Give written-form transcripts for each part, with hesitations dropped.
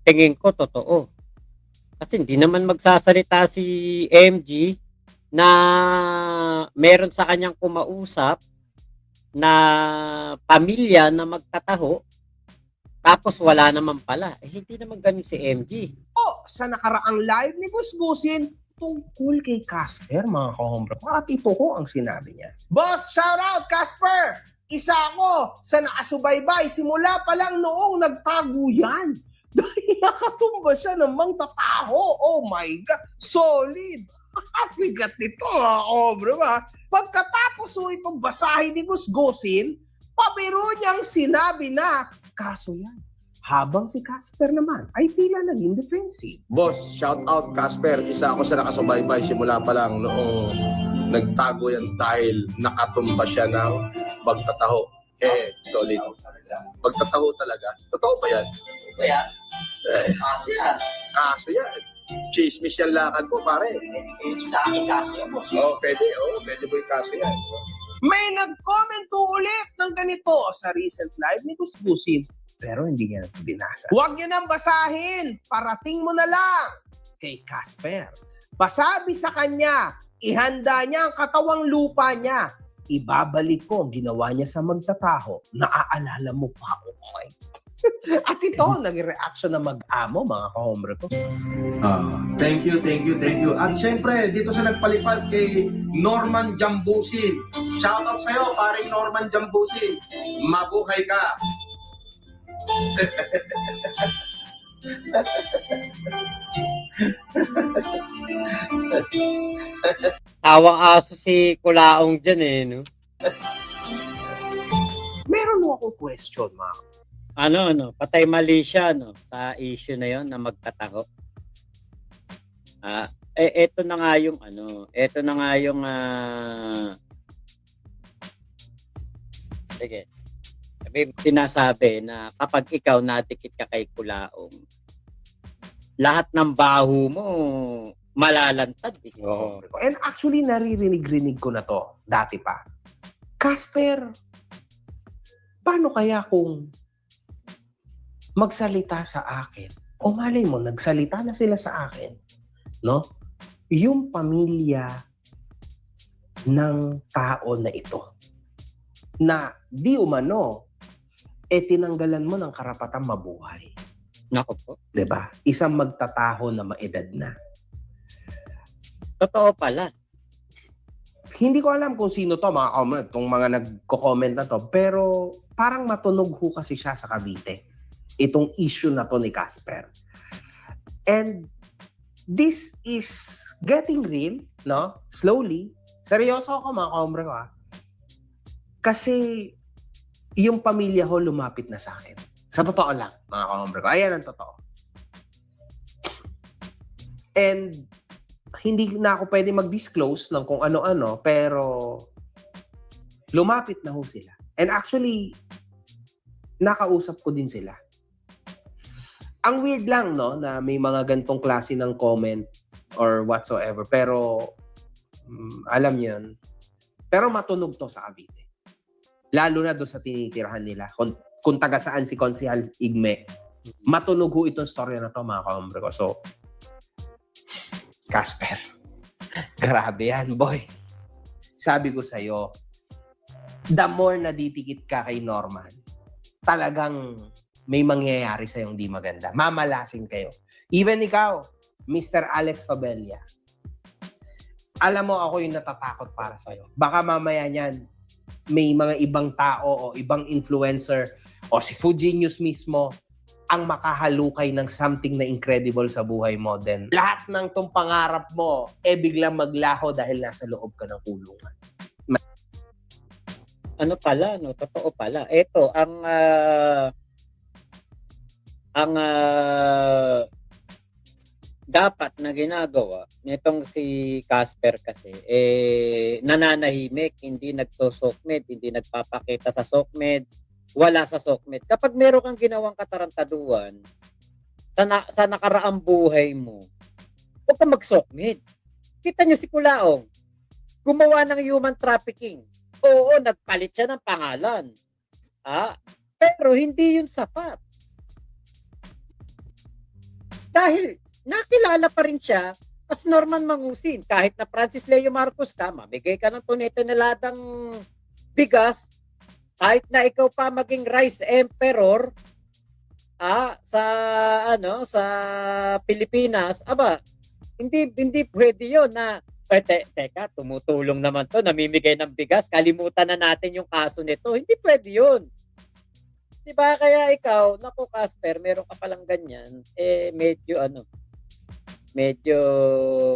tingin ko totoo. Kasi hindi naman magsasalita si MG na meron sa kanyang kumausap na pamilya na magtataho tapos wala naman pala. Hindi naman ganun si MG. Sa nakaraang live ni Gusgusin tungkol kay Casper, mga kahombre. At ito ko ang sinabi niya. Boss, shout out Casper! Isa ako sa nakasubaybay simula pa lang noong nagtago yan. Dahil nakatumba siya ng mangtataho. Oh my God, solid! Bigat nito, mga kahombre ba? Pagkatapos itong basahin ni Gusgusin, pabiro niyang sinabi na, kaso yan. Habang si Casper naman ay tila naging defensive. Boss, shout out Casper. Isa ako sa nakasubaybay simula pa lang noong nagtago yan dahil nakatumba siya ng pagtataho. Solid. Pagtataho talaga. Totoo ba yan? Kaya, Kaso yan. Kaso yan. Chismis yan lakad po, pare. sa akin kasi, boss. Pwede po yung kaso yan. May nag-comment po ulit ng ganito sa recent live ni Gusgusin. Pero hindi niya binasa. Huwag niyo nang basahin. Parating mo na lang kay Casper. Pasabi sa kanya, ihanda niya ang katawang lupa niya. Ibabalik ko ang ginawa niya sa magtataho. Naaalala mo pa, okay? At ito, naging reaction ng mag-amo, mga kahombre ko. Thank you. At syempre, dito sa nagpalipad kay Norman Jambusin. Shoutout sa'yo, paring Norman Jambusin. Mabuhay ka. Tawang aso si Kulaong dyan no? Meron mo akong question, mga Patay mali siya, sa issue na yon na magtataho. Eto na nga yung sige. Sinasabi na kapag ikaw natikit ka kay Kulaong, lahat ng baho mo malalantad. Oh. And actually, naririnig ko na to dati pa. Casper, paano kaya kung magsalita sa akin? O malay mo, nagsalita na sila sa akin. No? Yung pamilya ng tao na ito na di umano tinanggalan mo ng karapatang mabuhay. Nako po. 'Di ba? Isang magtataho na maedad na. Totoo pala. Hindi ko alam kung sino to, itong mga nagko-comment na to, pero parang matunog ho kasi siya sa Cavite. Itong issue na to ni Casper. And this is getting real, no? Slowly. Seryoso ako, mga kaombre ko, Kasi yung pamilya ko lumapit na sa akin. Sa totoo lang, mga kaombre ko. Ayan ang totoo. And hindi na ako pwede mag-disclose ng kung ano-ano, pero lumapit na ho sila. And actually, nakausap ko din sila. Ang weird lang, no, na may mga gantong klase ng comment or whatsoever, pero alam niyo yun. Pero matunog to sa Cavite. Lalo na doon sa tinitirahan nila. Kung taga saan si Konsehal Igme, matunog ho itong story na to, mga kaombre ko. So, Casper, grabe yan, boy. Sabi ko sa'yo, the more na ditikit ka kay Norman, talagang may mangyayari sa'yong di maganda. Mamalasin kayo. Even ikaw, Mr. Alex Fabella, alam mo ako yung natatakot para sa'yo. Baka mamaya niyan, may mga ibang tao o ibang influencer o si Fuji News mismo ang makahalukay ng something na incredible sa buhay mo. Then, lahat ng tong pangarap mo, biglang maglaho dahil nasa loob ka ng kulungan. Totoo pala. Ito, ang dapat na ginagawa nitong si Casper kasi nananahimik, hindi nagso-sokmed, hindi nagpapakita sa sokmed, wala sa sokmed. Kapag meron kang ginawang katarantaduhan sa nakaraang buhay mo, huwag kang mag-sokmed. Kita nyo si Kulaong, gumawa ng human trafficking. Oo, nagpalit siya ng pangalan. Pero hindi yun sapat. dahil nakilala pa rin siya as Norman Mangusin. Kahit na Francis Leo Marcos ka, mamigay ka ng 2 toneladang bigas, kahit na ikaw pa maging rice emperor sa sa Pilipinas, hindi pwede 'yon na teka, tumutulong naman 'to, namimigay ng bigas, kalimutan na natin yung kaso nito. Hindi pwede 'yon. 'Di ba? Kaya ikaw, naku Casper, meron ka palang ganyan, medyo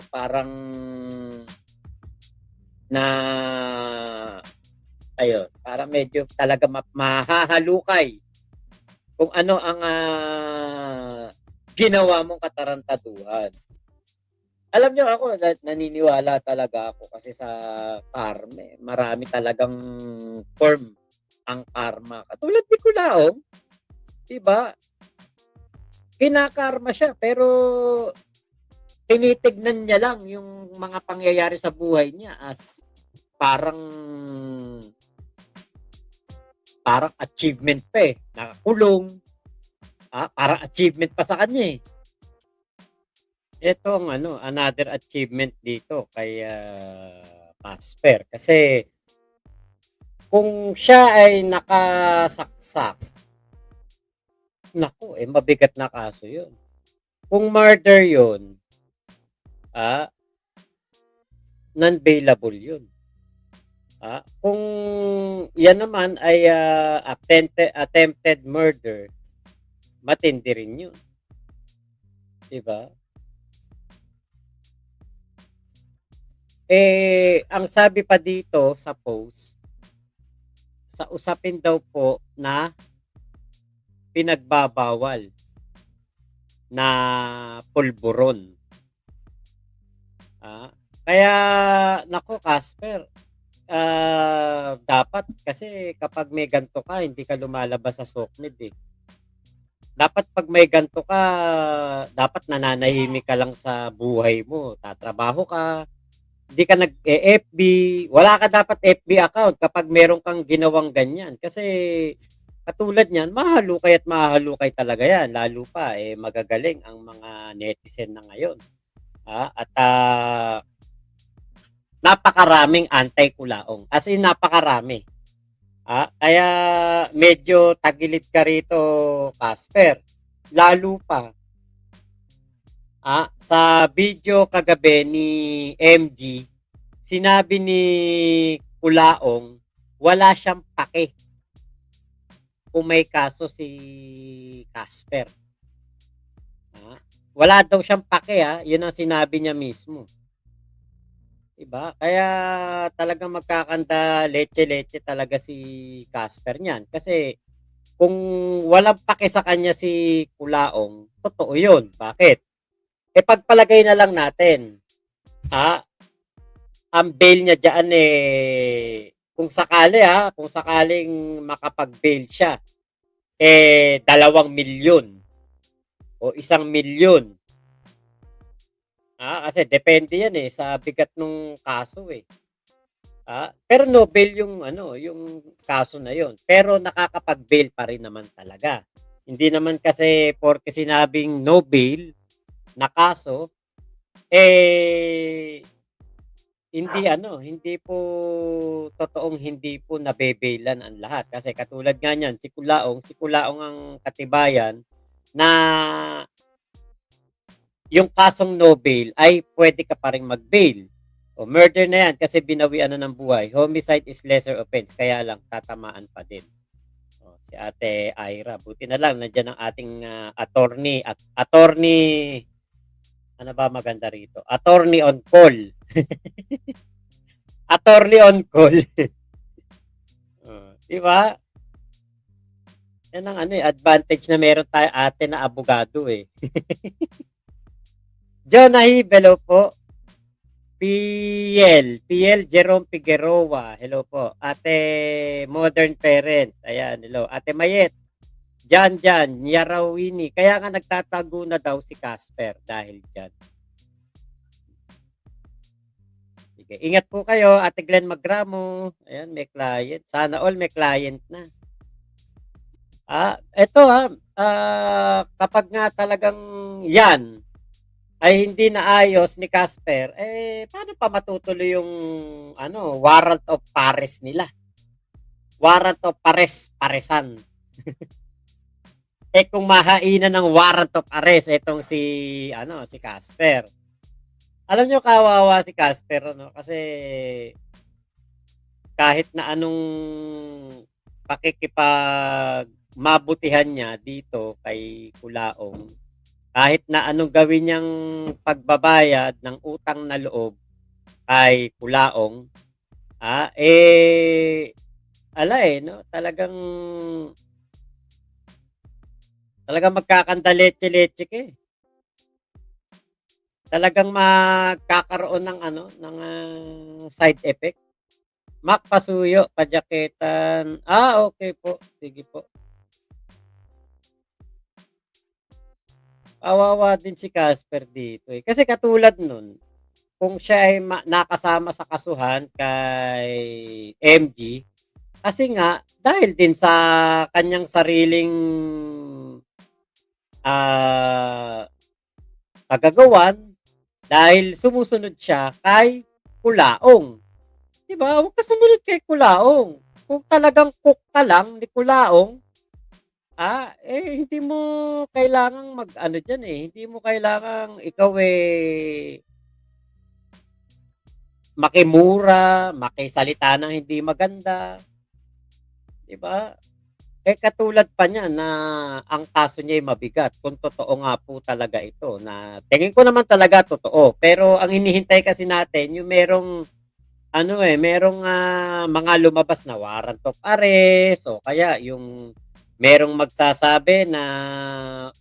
parang na ayun, parang medyo talaga mahahalukay kung ano ang ginawa mong katarantaduhan. Alam nyo ako, naniniwala talaga ako kasi sa karma. Marami talagang form ang karma. Katulad ni Kulaong, diba? Kinakarma siya, pero tinitignan niya lang yung mga pangyayari sa buhay niya as parang achievement pa eh. Nakakulong. Parang achievement pa sa kanya eh. Ito ang another achievement dito kay Casper. Kasi kung siya ay nakasaksak, naku, mabigat na kaso yun. Kung murder yun, non-bailable yun. Kung yan naman ay attempted murder, matindi rin yun. Diba? Ang sabi pa dito sa post, sa usapin daw po na pinagbabawal na pulburon. Kaya, nako Casper, dapat kasi kapag may ganto ka, hindi ka lumalabas sa SOCMED eh. Dapat pag may ganto ka, dapat nananahimik ka lang sa buhay mo. Tatrabaho ka, hindi ka nag-FB, wala ka dapat FB account kapag meron kang ginawang ganyan. Kasi katulad niyan, mahalukay at mahalukay talaga yan. Lalo pa, magagaling ang mga netizen na ngayon. At napakaraming anti-Kulaong. As in, napakarami. Kaya medyo tagilid ka rito, Casper. Lalo pa, sa video kagabi ni MG, sinabi ni Kulaong, wala siyang pake kung may kaso si Casper. Wala daw siyang pake, yun ang sinabi niya mismo. Diba? Kaya talagang magkakanda leche-leche talaga si Casper niyan. Kasi kung walang pake sa kanya si Kulaong, totoo yun. Bakit? Pagpalagay na lang natin, ang bail niya dyan kung sakaling makapag-bail siya, 2 milyon o 1 milyon. Kasi depende yan sa bigat ng kaso eh. Pero no bail yung kaso na yon. Pero nakakapag-bail pa rin naman talaga. Hindi naman kasi porke sinabing no bail na kaso, hindi po totoong hindi po nabebailan ang lahat. Kasi katulad nga niyan, si Kulaong ang katibayan na yung kasong no bail ay pwede ka pa rin mag-bail. O murder na yan kasi binawian na ng buhay. Homicide is lesser offense, kaya lang tatamaan pa din. Si Ate Ira, buti na lang nandiyan ang ating attorney, ano ba maganda rito? Attorney on call. Attorney on call. Di ba? Yan ang advantage na meron tayo ate na abogado eh. John Ahib, hello po. PL Jerome Figueroa, hello po. Ate Modern Parent, ayan, hello. Ate Mayet, Jan, Yarawini. Kaya nga nagtatago na daw si Casper dahil dyan. Sige, ingat po kayo, Ate Glenn Magramo. Ayan, may client. Sana all may client na. Ito kapag nga talagang yan, ay hindi naayos ni Casper, paano pa matutuloy yung warrant of Pares nila? Warrant of paresan. Kung mahainan ng warrant of arrest itong si Casper. Alam nyo, kawawa si Casper, kasi kahit na anong pakikipag mabutihan niya dito kay Kulaong, kahit na anong gawin niyang pagbabayad ng utang na loob kay Kulaong, talagang magkakandaletse-letse ka eh. Talagang magkakaroon ng side effect. Mac Pasuyo, pajaketan. Okay po. Sige po. Kawawa din si Casper dito eh. Kasi katulad nun, kung siya ay nakasama sa kasuhan kay MG, kasi nga, dahil din sa kanyang sariling kagagawan, dahil sumusunod siya kay Kulaong. Diba? Huwag ka sumunod kay Kulaong. Kung talagang cook ka lang ni Kulaong, hindi mo kailangang dyan eh. Hindi mo kailangang ikaw makimura, makisalita ng hindi maganda. Diba? Katulad pa niya na ang kaso niya ay mabigat. Kung totoo nga po talaga ito, na tingin ko naman talaga totoo. Pero ang hinihintay kasi natin, yung merong mga lumabas na warrant of arrest, o kaya yung merong magsasabi na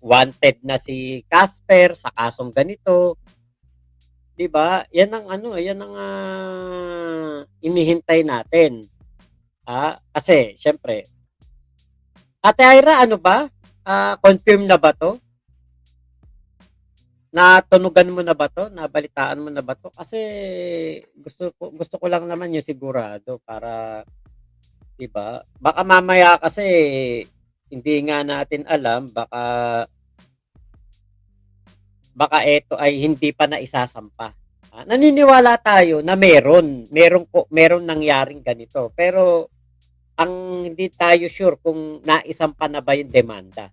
wanted na si Casper sa kasong ganito. 'Di ba? Yan ang inihintay natin. Kasi syempre, Ate Ira, confirm na ba 'to? Natunugan mo na ba 'to? Nabalitaan mo na ba 'to? Kasi gusto ko lang naman yung sigurado para, 'di ba? Baka mamaya kasi hindi nga natin alam, baka ito ay hindi pa naisasampa. Naniniwala tayo na merong nangyaring ganito. Pero ang hindi tayo sure kung naisampa na ba yung demanda.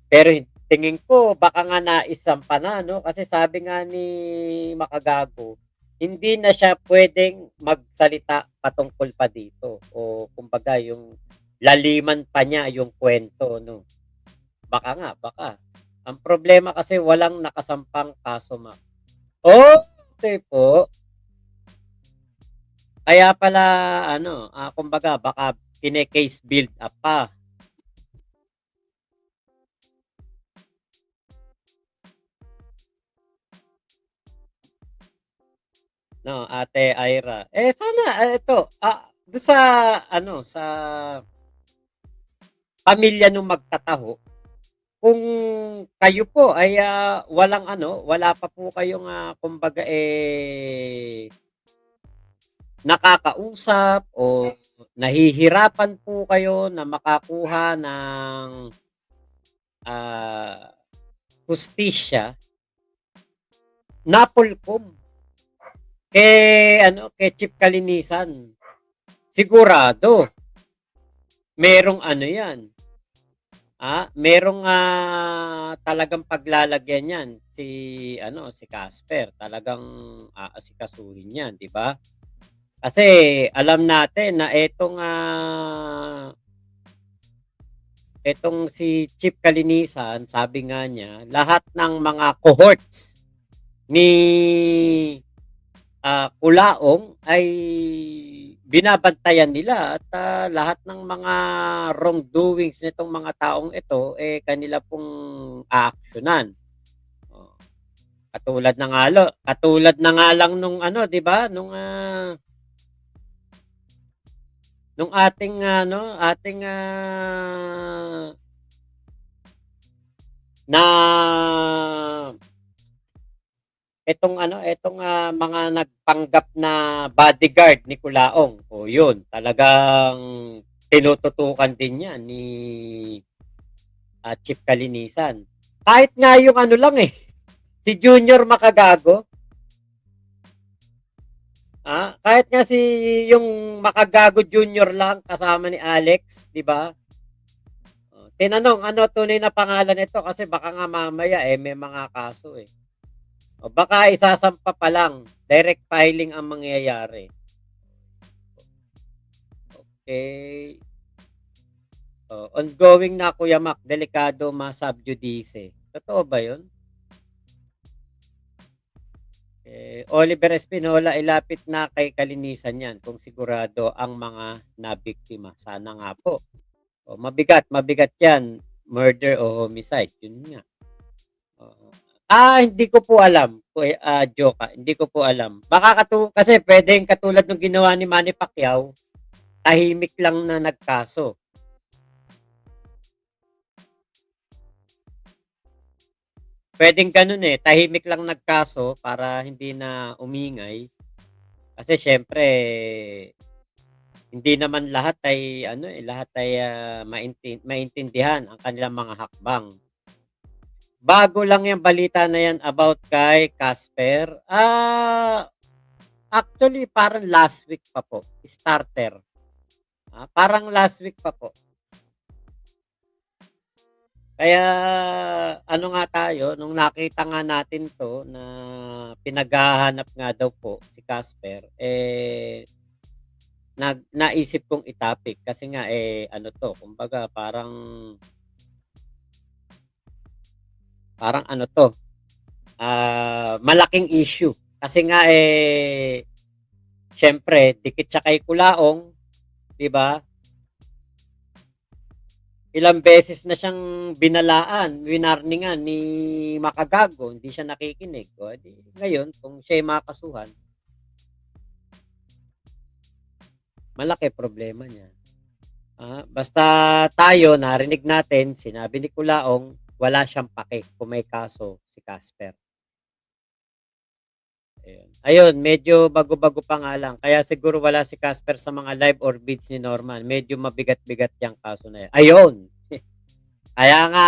Pero tingin ko baka nga naisampa na, no? Kasi sabi nga ni Makagago, hindi na siya pwedeng magsalita patungkol pa dito. O kumbaga yung laliman pa niya yung kwento, no? Baka. Ang problema kasi walang nakasampang kaso, ma. Okay po. Kaya pala, kumbaga, baka kine-case build up pa. No, Ate Ira. Sana, ito, doon sa pamilya nung magtataho, kung kayo po ay wala pa po kayong kumbaga nakakausap o nahihirapan po kayo na makakuha ng hustisya, napulkom kay Chief Kalinisan. Sigurado merong yan. Merong talagang paglalagyan yan si Casper. Talagang aasikasuhin yan, 'di ba? Kasi alam natin na etong si Chief Kalinisan, sabi nga niya, lahat ng mga cohorts ni Kulaong ay binabantayan nila at lahat ng mga wrongdoings nitong mga taong ito kanila pong aaksyonan. Katulad na nga lang nung 'di ba, nung ating etong mga nagpanggap na bodyguard ni Kulaong. O yun, talagang tinututukan din yan ni Chief Kalinisan. Kahit nga yung lang Si Junior Makagago. Kahit nga yung Makagago Junior lang kasama ni Alex, di ba? Tinanong, ano tunay na pangalan nito? Kasi baka nga mamaya may mga kaso eh. O baka isasampa pa lang, direct filing ang mangyayari. Okay. Ongoing na Kuya Mac, delikado ma-sub judice. Totoo ba yun? Oliver Espinola, ilapit na kay kalinisan yan kung sigurado ang mga nabiktima. Sana nga po. Mabigat yan. Murder o homicide. Yun nga. Hindi ko po alam. Joka, hindi ko po alam. Baka kasi pwedeng katulad ng ginawa ni Manny Pacquiao, tahimik lang na nagkaso. Pwedeng ganun tahimik lang nagkaso para hindi na umingay. Kasi syempre, hindi naman lahat ay maintindihan ang kanilang mga hakbang. Bago lang yung balita na yan about kay Casper. Actually, parang last week pa po. Starter. Parang last week pa po. Kaya, ano nga tayo, nung nakita nga natin to, na pinaghahanap nga daw po si Casper, naisip kong itapik. Kasi nga, kumbaga, parang malaking issue. Kasi nga, syempre, dikit siya kay Kulaong, di ba? Ilang beses na siyang winarningan ni Makagago, hindi siya nakikinig. Ngayon, kung siya ay makasuhan, malaki problema niya. Basta tayo, narinig natin, sinabi ni Kulaong, wala siyang pake kung may kaso si Casper. Ayun, medyo bago-bago pa nga lang. Kaya siguro wala si Casper sa mga live or bids ni Norman. Medyo mabigat-bigat yung kaso na yan. Ayun! Kaya nga,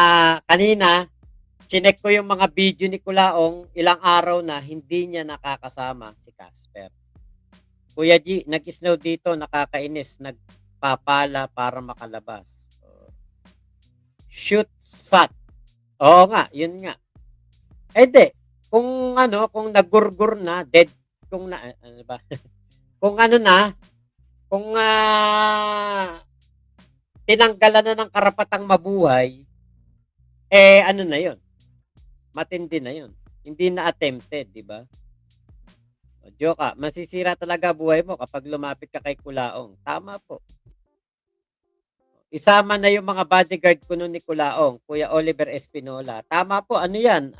kanina, chinek ko yung mga video ni Kulaong, ilang araw na, hindi niya nakakasama si Casper. Kuya G, nag-snow dito, nakakainis, nagpapala para makalabas. Shoot sat. Oo nga, yun nga. Di. Kung nagurgur na, dead, kung tinanggalan na ng karapatang mabuhay, na yun? Matindi na yun. Hindi na attempted, di ba? Joka, masisira talaga buhay mo kapag lumapit ka kay Kulaong. Tama po. Isama na yung mga bodyguard ko nun ni Kulaong, Kuya Oliver Espinola. Tama po, ano yan?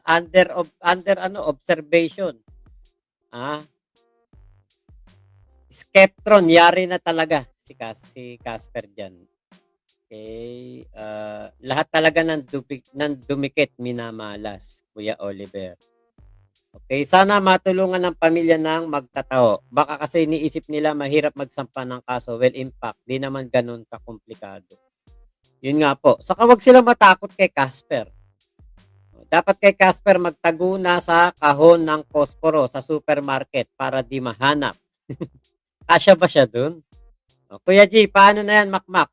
Under observation. Skeptron, yari na talaga si Casper dyan. Okay. Lahat talaga ng dumikit, minamalas, Kuya Oliver. Okay, sana matulungan ng pamilya ng magtataho. Baka kasi iniisip nila mahirap magsampa ng kaso. Well, in fact, di naman ganun kakomplikado. Yun nga po. Saka wag sila matakot kay Casper. Dapat kay Casper magtago na sa kahon ng posporo sa supermarket para di mahanap. Kasya ba siya dun? Kuya G, paano na yan, Makmak?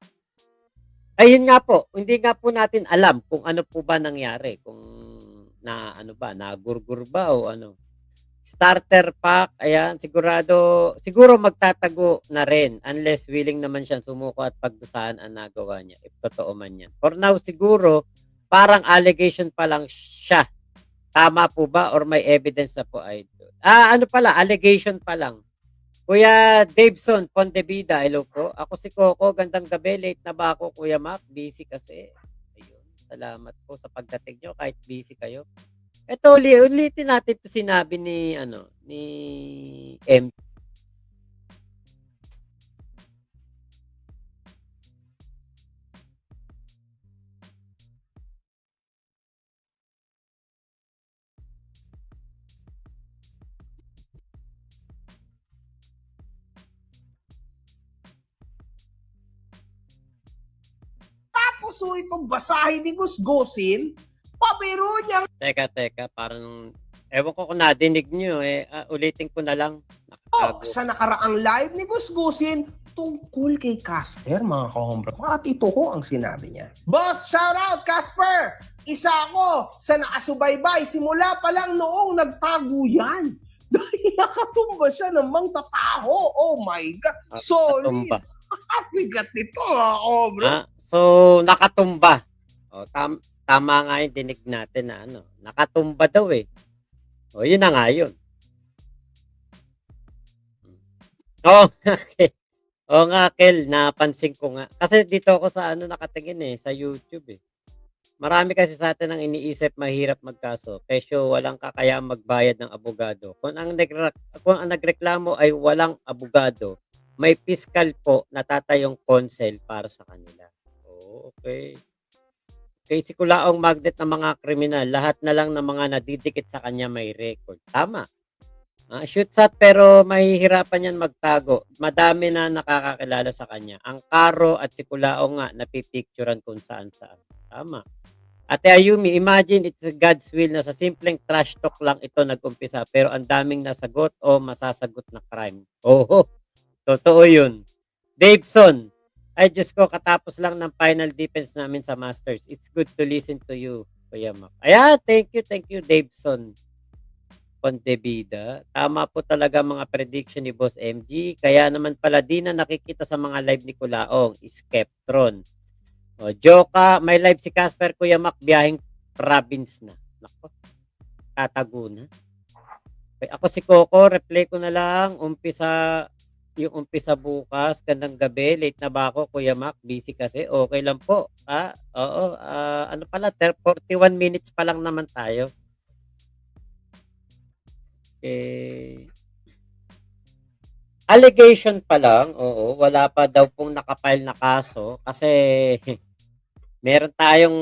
Ayun nga po, hindi nga po natin alam kung ano po ba nangyari. Kung nagurgur ba o ano. Starter pack, ayan, siguro magtatago na rin unless willing naman siya sumuko at pagdusahan ang nagawa niya, if totoo man yan. For now, siguro, parang allegation pa lang siya. Tama po ba or may evidence na po, idol? Allegation pa lang. Kuya Daveson Pondebida, hello po. Ako si Coco, gandang gabi, late na ba ako, Kuya Mac? Busy kasi. Salamat po sa pagdating nyo kahit busy kayo. Ito, ulitin natin ito sinabi ni M. Tapos itong basahin ni gusgusin, Pabiro niya. Teka, parang, ewan ko kung nadinig nyo ulitin ko na lang. Nakatago. Sa nakaraang live ni Gusgusin tungkol kay Casper, mga kahombre. At ito ko ang sinabi niya. Boss, shout out Casper! Isa ako sa nakasubaybay simula pa lang noong nagtago yan. Dahil nakatumba siya ng mangtataho. Oh my God. Solid. Nakatumba. Bigat nito, mga kahombre. So, nakatumba. Tama nga yung dinig natin na nakatumba daw eh. Yun na nga yun. Okay. Nga, Kel, napansin ko nga. Kasi dito ako sa nakatingin sa YouTube eh. Marami kasi sa atin ang iniisip mahirap magkaso. Kesyo walang kakayang magbayad ng abogado. Kung ang nagreklamo ay walang abogado, may piskal po na tatayong counsel para sa kanila. Okay. Kay si Kulaong magnet ng mga kriminal, lahat na lang ng mga nadidikit sa kanya may record. Tama. Shoot shot pero mahihirapan yan magtago. Madami na nakakakilala sa kanya. Ang Karo at si Kulaong nga napipicturan kung saan-saan. Tama. Ate Ayumi, imagine it's God's will na sa simpleng trash talk lang ito nag-umpisa pero ang daming nasagot o masasagot na crime. Totoo yun. Daveson, ay Diyos ko, katapos lang ng final defense namin sa Masters. It's good to listen to you, Kuya Mac. Ayan, thank you, Daveson. Pontevida. Tama po talaga mga prediction ni Boss MG. Kaya naman pala di na nakikita sa mga live ni Kulaong. Skeptron. Joka, may live si Casper Kuya Mac, biyaheng province na. Nako, tatago na. Okay, ako si Coco, replay ko na lang. Yung umpisa bukas, gandang gabi, late na ba ako Kuya Mac? Busy kasi, okay lang po. Ano pala, 41 minutes pa lang naman tayo. Allegation pa lang, wala pa daw pong nakapile na kaso kasi meron tayong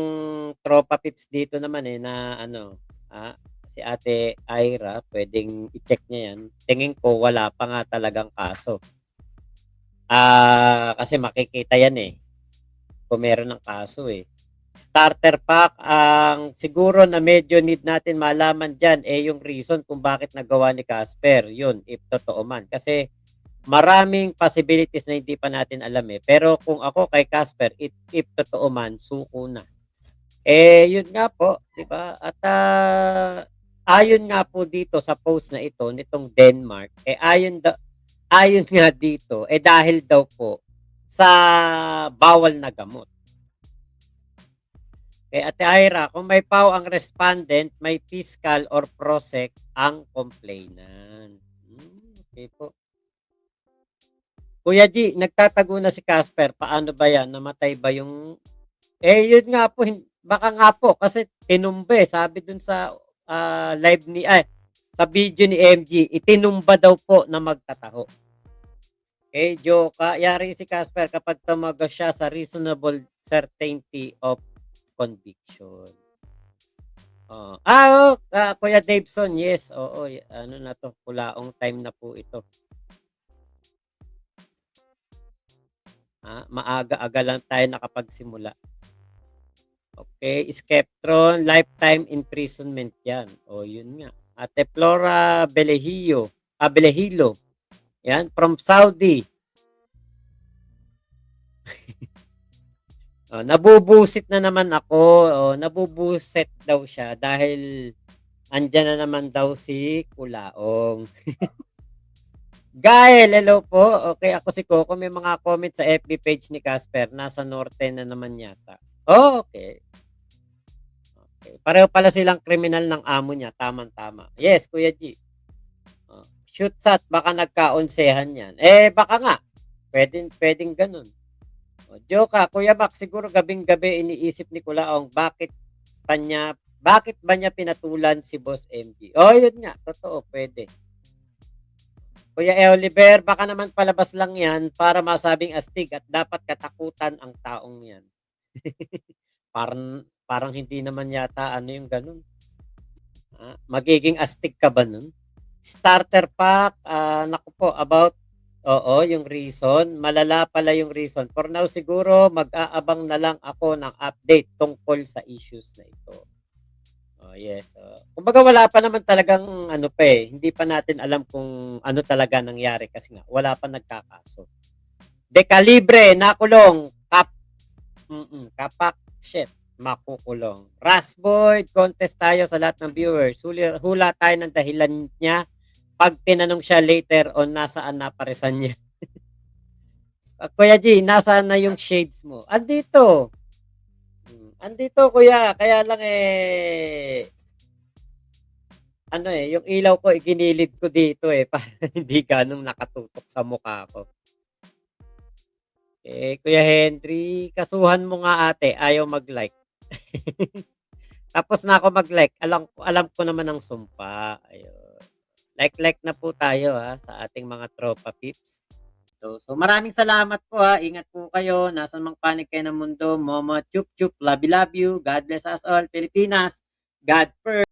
tropa pips dito naman na si Ate Ira, pwedeng i-check niya yan. Tingin ko wala pa nga talagang kaso. Kasi makikita yan kung meron ng kaso Starter pack, ang siguro na medyo need natin malaman dyan yung reason kung bakit nagawa ni Casper. Yun, if totoo man. Kasi maraming possibilities na hindi pa natin alam Pero kung ako kay Casper, if totoo man, suko na. Yun nga po, di ba? At ayon nga po dito sa post na ito, nitong Denmark, ayon nga dito, dahil daw po sa bawal na gamot. Ate Ira, kung may PAW ang respondent, may fiscal or prosec ang complainant. Okay po. Kuya G, nagtatago na si Casper. Paano ba yan? Namatay ba yung... yun nga po. Baka nga po. Kasi tinumba Sabi dun sa live ni... sa video ni MG, itinumba daw po na magtataho. Joka, yari si Casper kapag tumaga siya sa reasonable certainty of conviction. Kuya Daveson, yes. Ano na to, Kulaong time na po ito. Maaga-aga lang tayo nakapagsimula. Okay, Skeptron, lifetime imprisonment yan. Yun nga. Ate Flora Belehilo. Yan, from Saudi. Nabubusit na naman ako. Nabubuset daw siya dahil andyan na naman daw si Kulaong. Gael, hello po. Okay, ako si Coco. May mga comments sa FB page ni Casper. Nasa norte na naman yata. Okay. Pareho pala silang kriminal ng amo niya. Tama-tama. Yes, Kuya G. Shoot shot, baka nagkaonsehan yan. Baka nga. Pwedeng ganun. Joka, Kuya Mac, siguro gabing-gabi iniisip ni Kulaong bakit ba niya pinatulan si Boss MG? Yun nga, totoo, pwede. Kuya Oliver, baka naman palabas lang yan para masabing astig at dapat katakutan ang taong yan. parang hindi naman yata yung ganun. Magiging astig ka ba nun? Starter pack, naku po, about yung reason. Malala pala yung reason. For now, siguro, mag-aabang na lang ako ng update tungkol sa issues na ito. Oh, yes. Kumbaga wala pa naman talagang ano pa eh, hindi pa natin alam kung ano talaga nangyari kasi nga wala pa nagkakaso. Dekalibre, nakulong, kapak, shit, makukulong. Rasboy, contest tayo sa lahat ng viewers. Hula tayo ng dahilan niya pag tinanong siya later on nasaan na paresan niya. Kuya G, nasaan na yung shades mo? Andito. Andito kuya, kaya lang ano yung ilaw ko iginilid ko dito para hindi ganong nakatutok sa mukha ko. Kuya Henry, kasuhan mo nga ate, ayaw mag-like. Tapos na ako mag-like, alam ko naman ang sumpa. Ayun. Like na po tayo sa ating mga tropa pips. So maraming salamat po ingat po kayo, nasan mang panig kayo ng mundo, Momo, chup chup, love you, God bless us all, Pilipinas, God first.